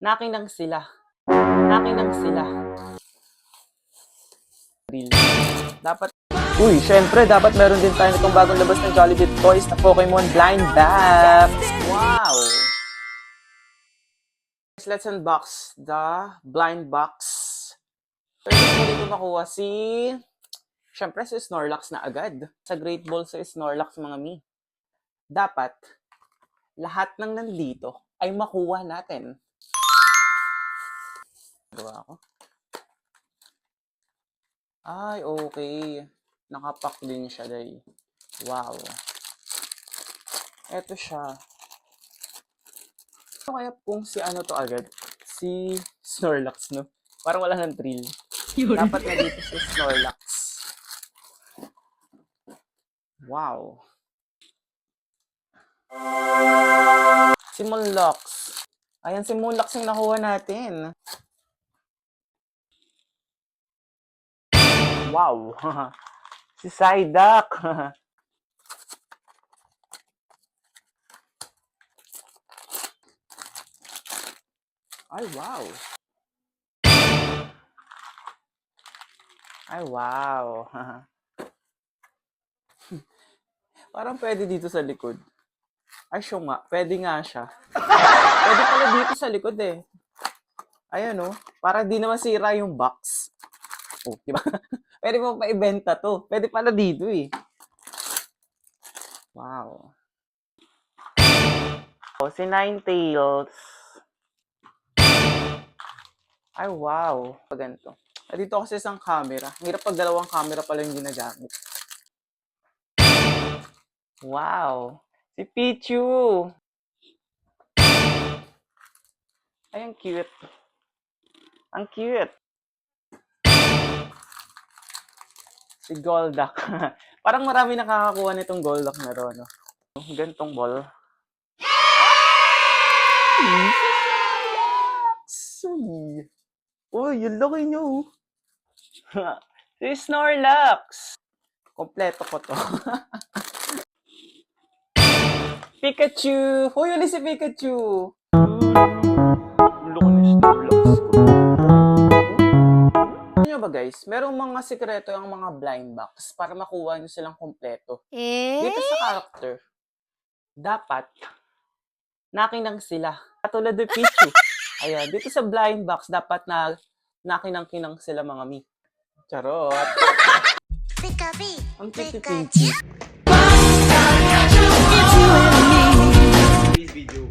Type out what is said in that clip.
Nakinang sila. Nakinang sila. Dapat Uy, syempre, dapat meron din tayo nitong bagong labas ng Jollibee Toys na Pokemon Blind Box. Wow! Let's unbox the blind box. First ko dito makuha syempre si Snorlax na agad. Sa Great Ball sa Snorlax mga mi. Dapat, lahat ng nandito ay makuha natin. Gawa ako. Ay, okay. Nakapack din siya, day. Wow. Eto siya. So, kaya kung si ano to agad? Si Snorlax, no? Parang wala ng thrill. Dapat na dito si Snorlax. Wow. Si Moonlux. Ayan, si Moonlux yung nakuha natin. Wow. Si Psyduck. Ay, wow. Ay, wow. Parang pwede dito sa likod. Ay, siya nga. Pwede nga siya. Pwede pala dito sa likod eh. Ayan oh. Para di naman sira yung box. Oh, diba? Pwede mo pa ibenta to. Pwede pala dito eh. Wow. Oh, si Ninetales. Ay, wow. Ganito. Dito kasi isang camera. Hirap pag dalawang camera pala yung ginagamit. Wow. Si Pichu. Ay, ang cute. Ang cute. Si Golduck. Parang marami nakakakuha nitong Golduck na ro, no? Gantong ball. Uy, yung laki niyo. Si Snorlax. Kompleto ko to. Pikachu! Hoy, ulit si Pikachu! Ang laki ni Snorlax ko. Ano ba guys, merong mga sikreto yung mga blind box para makuha nyo silang kompleto. Dito sa character, dapat nakinang sila. Katulad ng Pichu. Ayan, dito sa blind box, dapat na nakinang-kinang sila mga mi. Charot! Ang Pichu. Please video.